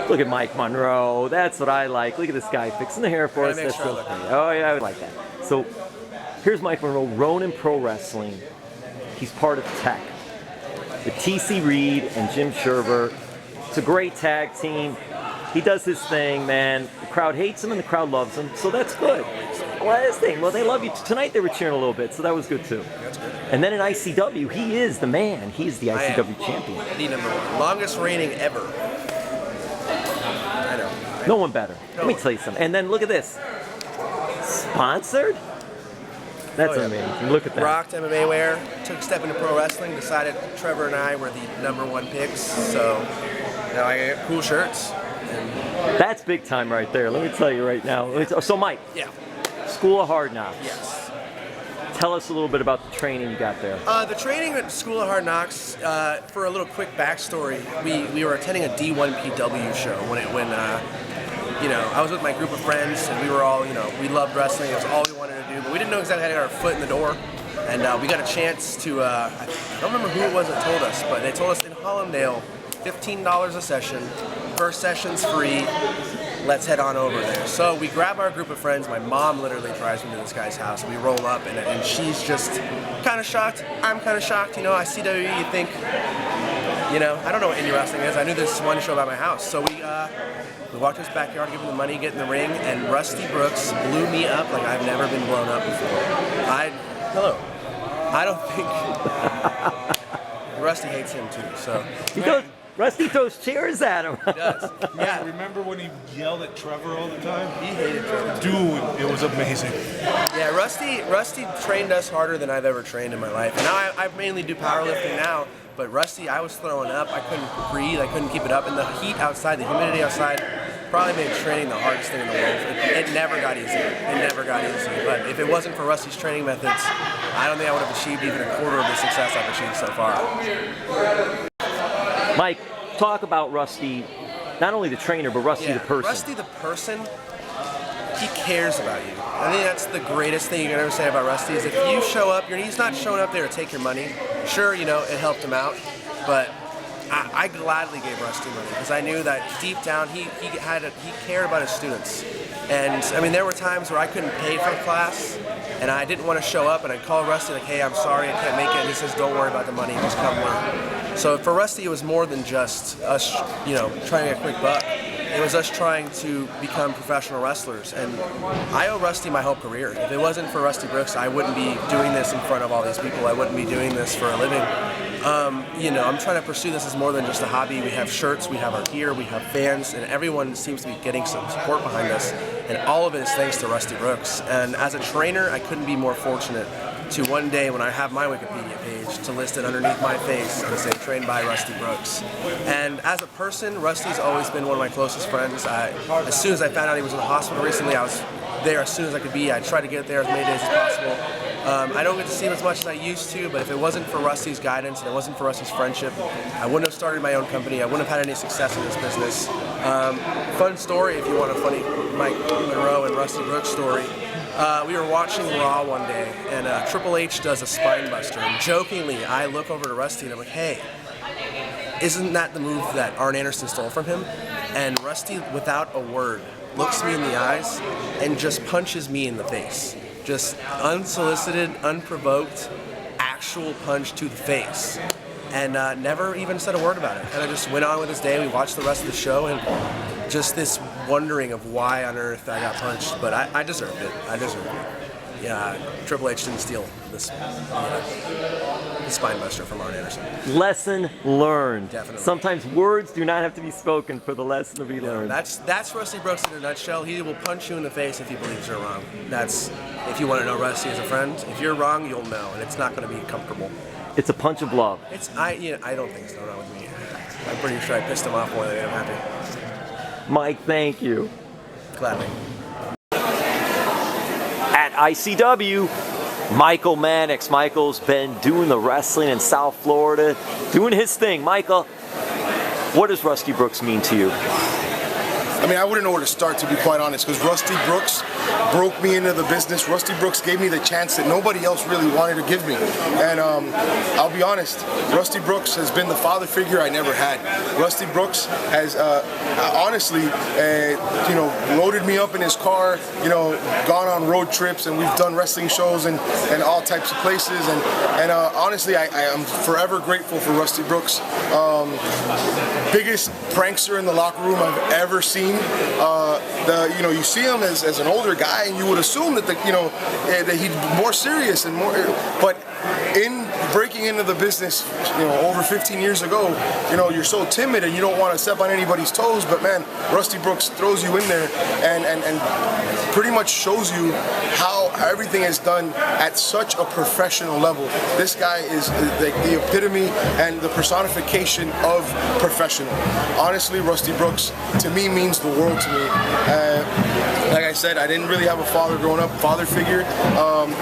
Look at Mike Monroe. That's what I like. Look at this guy fixing the hair for us. That's so funny. Oh, yeah, I like that. So here's Mike Monroe, Ronin Pro Wrestling. He's part of Tech. The TC Reed and Jim Sherver. It's a great tag team. He does his thing, man. The crowd hates him and the crowd loves him, so that's good. Last thing, well, they love you. Tonight they were cheering a little bit, so that was good too. That's good. And then in ICW, he is the man. He's the ICW champion. The #1. Longest reigning ever. I know. No one better. Let me tell you something. And then look at this. Sponsored? That's amazing. Look at that. Rocked MMA wear, took a step into pro wrestling, decided Trevor and I were the #1 picks, so now I get cool shirts. That's big time right there. Let me tell you right now. So Mike. Yeah. School of Hard Knocks. Yes. Tell us a little bit about the training you got there. The training at School of Hard Knocks, for a little quick backstory, we were attending a D1PW show when you know, I was with my group of friends and we were all, you know, we loved wrestling. It was all we wanted to do, but we didn't know exactly how to get our foot in the door. And we got a chance to, I don't remember who it was that told us, but they told us in Hollandale, $15 a session, first session's free, let's head on over there. So we grab our group of friends, my mom literally drives me to this guy's house, we roll up and she's just kind of shocked, I'm kind of shocked, you know, ICW, you think, you know, I don't know what indie wrestling is, I knew this one show about my house, so we walked to his backyard, give him the money, get in the ring, and Rusty Brooks blew me up like I've never been blown up before. Hello. I don't think, Rusty hates him too, so. Rusty throws chairs at him. He does. Yeah. Remember when he yelled at Trevor all the time? He hated Trevor. Dude, it was amazing. Yeah, Rusty trained us harder than I've ever trained in my life. And now I mainly do powerlifting now, but Rusty, I was throwing up. I couldn't breathe. I couldn't keep it up. And the heat outside, the humidity outside, probably made training the hardest thing in the world. It never got easy. It never got easy. But if it wasn't for Rusty's training methods, I don't think I would have achieved even a quarter of the success I've achieved so far. Mike, talk about Rusty, not only the trainer, but Rusty the person. Rusty the person, he cares about you. I think that's the greatest thing you can ever say about Rusty is if you show up, he's not showing up there to take your money. Sure, you know, it helped him out, but I gladly gave Rusty money because I knew that deep down he cared about his students. And I mean, there were times where I couldn't pay for class and I didn't want to show up and I'd call Rusty like, hey, I'm sorry, I can't make it. And he says, don't worry about the money, just come learn. So for Rusty, it was more than just us, you know, trying to get a quick buck. It was us trying to become professional wrestlers. And I owe Rusty my whole career. If it wasn't for Rusty Brooks, I wouldn't be doing this in front of all these people. I wouldn't be doing this for a living. You know, I'm trying to pursue this as more than just a hobby. We have shirts, we have our gear, we have fans, and everyone seems to be getting some support behind us. And all of it is thanks to Rusty Brooks. And as a trainer, I couldn't be more fortunate to one day when I have my Wikipedia page to list it underneath my face and say trained by Rusty Brooks. And as a person, Rusty's always been one of my closest friends. As soon as I found out he was in the hospital recently, I was there as soon as I could be. I tried to get there as many days as possible. I don't get to see him as much as I used to, but if it wasn't for Rusty's guidance and it wasn't for Rusty's friendship, I wouldn't have started my own company. I wouldn't have had any success in this business. Fun story if you want a funny Mike Monroe and Rusty Brooks story. We were watching Raw one day, and Triple H does a spine buster, and jokingly, I look over to Rusty and I'm like, hey, isn't that the move that Arn Anderson stole from him? And Rusty, without a word, looks me in the eyes and just punches me in the face. Just unsolicited, unprovoked, actual punch to the face. And never even said a word about it. And I just went on with his day, we watched the rest of the show, and just this wondering of why on earth I got punched, but I deserved it. I deserved it. Yeah, Triple H didn't steal this the spine buster from Arn Anderson. Lesson learned. Definitely. Sometimes words do not have to be spoken for the lesson to be learned. That's Rusty Brooks in a nutshell. He will punch you in the face if he believes you're wrong. That's if you want to know Rusty as a friend. If you're wrong, you'll know, and it's not going to be comfortable. It's a punch of love. I don't think so. Not with me. I'm pretty sure I pissed him off more than I'm happy. Mike, thank you. Gladly. At ICW, Mykal Manix. Michael's been doing the wrestling in South Florida, doing his thing. Michael, what does Rusty Brooks mean to you? I mean, I wouldn't know where to start, to be quite honest, because Rusty Brooks broke me into the business. Rusty Brooks gave me the chance that nobody else really wanted to give me. And I'll be honest, Rusty Brooks has been the father figure I never had. Rusty Brooks has honestly, you know, loaded me up in his car, you know, gone on road trips, and we've done wrestling shows and all types of places. And honestly, I am forever grateful for Rusty Brooks. Biggest prankster in the locker room I've ever seen. You know, you see him as an older guy, and you would assume that that he'd be more serious and more, but in breaking into the business, you know, over 15 years ago, you know, you're so timid and you don't want to step on anybody's toes, but man, Rusty Brooks throws you in there and pretty much shows you how everything is done at such a professional level. This guy is the epitome and the personification of professional. Honestly, Rusty Brooks to me means the world to me. Like I said, I didn't really have a father growing up. Father figure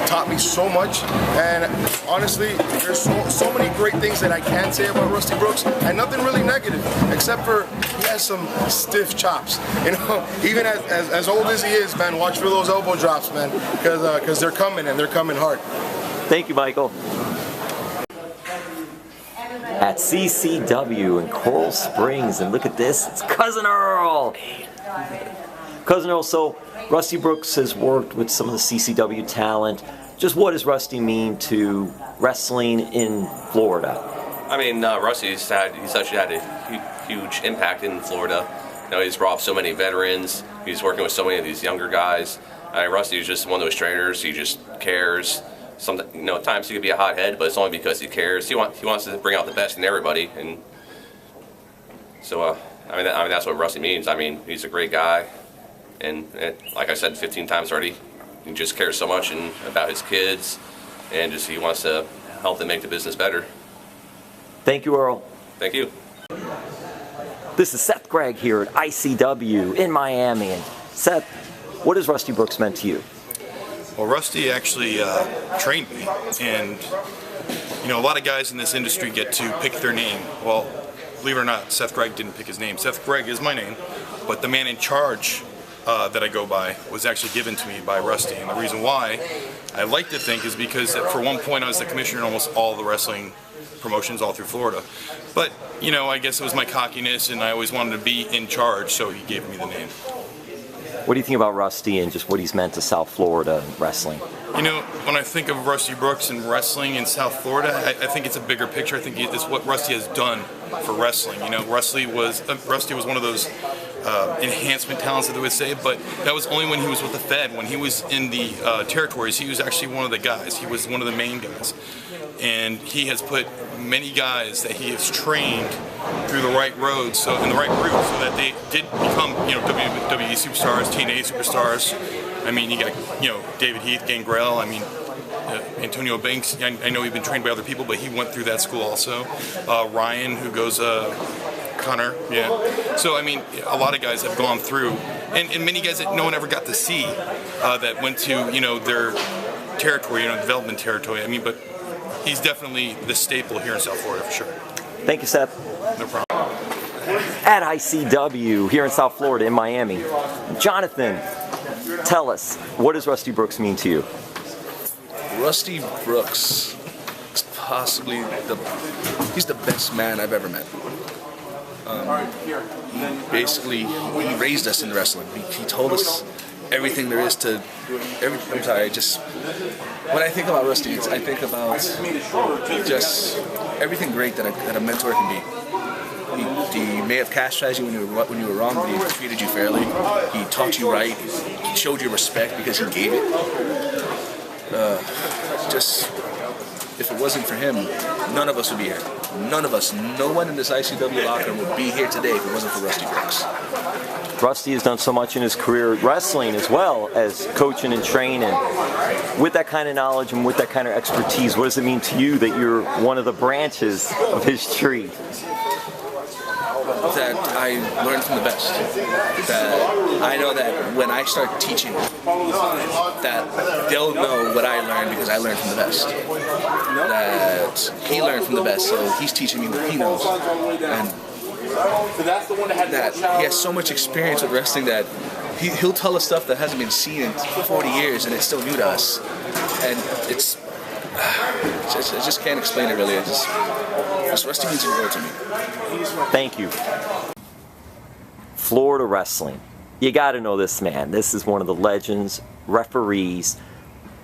taught me so much, and honestly, there's so many great things that I can say about Rusty Brooks, and nothing really negative, except for he has some stiff chops. You know, even as old as he is, man, watch for those elbow drops, man, because they're coming, and they're coming hard. Thank you, Michael. At CCW in Coral Springs, and look at this, it's Cousin Earl. Cousin Earl, so Rusty Brooks has worked with some of the CCW talent. Just what does Rusty mean to wrestling in Florida? I mean, Rusty's actually had a huge impact in Florida. You know, he's brought up so many veterans. He's working with so many of these younger guys. Rusty is just one of those trainers. He just cares. Sometimes, you know, at times he could be a hothead, but it's only because he cares. He wants to bring out the best in everybody, and so I mean that's what Rusty means. I mean, he's a great guy, and like I said 15 times already, he just cares so much about his kids, and just he wants to help them make the business better. Thank you, Earl. Thank you. This is Seth Gregg here at ICW in Miami. And Seth, what has Rusty Brooks meant to you? Well, Rusty actually trained me, and you know, a lot of guys in this industry get to pick their name. Well, believe it or not, Seth Gregg didn't pick his name. Seth Gregg is my name, but the man in charge that I go by was actually given to me by Rusty, and the reason why I like to think is because for one point I was the commissioner in almost all the wrestling promotions all through Florida. But you know, I guess it was my cockiness, and I always wanted to be in charge, so he gave me the name. What do you think about Rusty and just what he's meant to South Florida wrestling? You know, when I think of Rusty Brooks and wrestling in South Florida, I think it's a bigger picture. I think it's what Rusty has done for wrestling. You know, Rusty was one of those enhancement talents that they would say, but that was only when he was with the Fed. When he was in the territories, he was actually one of the guys. He was one of the main guys. And he has put many guys that he has trained through the right roads, so in the right route, so that they did become, you know, WWE superstars, TNA superstars. I mean, you got, you know, David Heath, Gangrel. I mean, Antonio Banks. I know he's been trained by other people, but he went through that school also. Ryan, who goes Konnor, yeah. So I mean, a lot of guys have gone through, and many guys that no one ever got to see, that went to, you know, their territory, you know, development territory. I mean, but he's definitely the staple here in South Florida for sure. Thank you, Seth. No problem. At ICW here in South Florida in Miami, Jonathan, tell us, what does Rusty Brooks mean to you? Rusty Brooks is possibly he's the best man I've ever met. Basically, he raised us in wrestling. He told us everything there is to. I'm sorry. When I think about Rusty, I think about just everything great that a mentor can be. He may have chastised you when you were wrong, but he treated you fairly. He taught you right. He showed you respect because he gave it. If it wasn't for him, none of us would be here. None of us, no one in this ICW locker room would be here today if it wasn't for Rusty Brooks. Rusty has done so much in his career wrestling as well as coaching and training. With that kind of knowledge and with that kind of expertise, what does it mean to you that you're one of the branches of his tree? That I learned from the best. That I know that when I start teaching, that they'll know what I learned because I learned from the best. That he learned from the best, so he's teaching me what he knows. And that he has so much experience with wrestling that he'll tell us stuff that hasn't been seen in 40 years and it's still new to us. And I just can't explain it really. This wrestling means the world to me. Thank you. Florida Wrestling. You got to know this man. This is one of the legends, referees.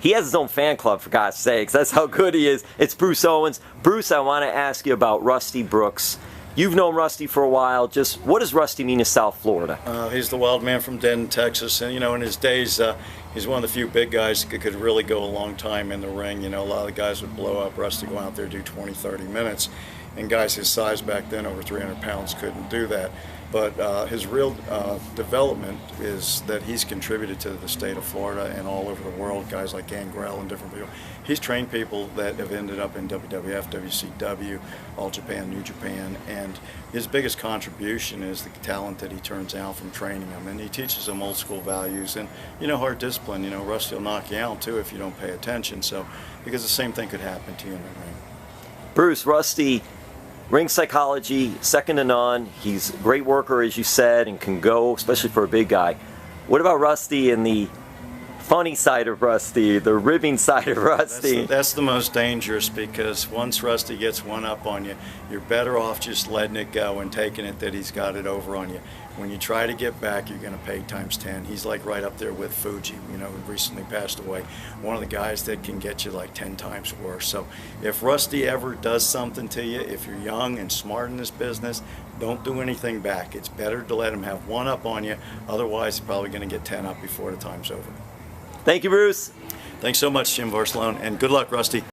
He has his own fan club, for God's sakes. That's how good he is. It's Bruce Owens. Bruce, I want to ask you about Rusty Brooks. You've known Rusty for a while. Just what does Rusty mean to South Florida? He's the wild man from Denton, Texas, and in his days, he's one of the few big guys that could really go a long time in the ring. A lot of the guys would blow up. Rusty go out there, do 20, 30 minutes, and guys his size back then, over 300 pounds, couldn't do that. But his real development is that he's contributed to the state of Florida and all over the world, guys like Gangrel and different people. He's trained people that have ended up in WWF, WCW, All Japan, New Japan, and his biggest contribution is the talent that he turns out from training them. And he teaches them old school values and, hard discipline. Rusty will knock you out too if you don't pay attention. So, because the same thing could happen to you in the ring. Bruce, Rusty, ring psychology, second to none. He's a great worker, as you said, and can go, especially for a big guy. What about Rusty and the funny side of Rusty, the ribbing side of Rusty? That's the most dangerous, because once Rusty gets one up on you, you're better off just letting it go and taking it that he's got it over on you. When you try to get back, you're going to pay times 10. He's like right up there with Fuji, who recently passed away. One of the guys that can get you like 10 times worse. So if Rusty ever does something to you, if you're young and smart in this business, don't do anything back. It's better to let him have one up on you. Otherwise, he's probably going to get 10 up before the time's over. Thank you, Bruce. Thanks so much, Jim Varslone, and good luck, Rusty.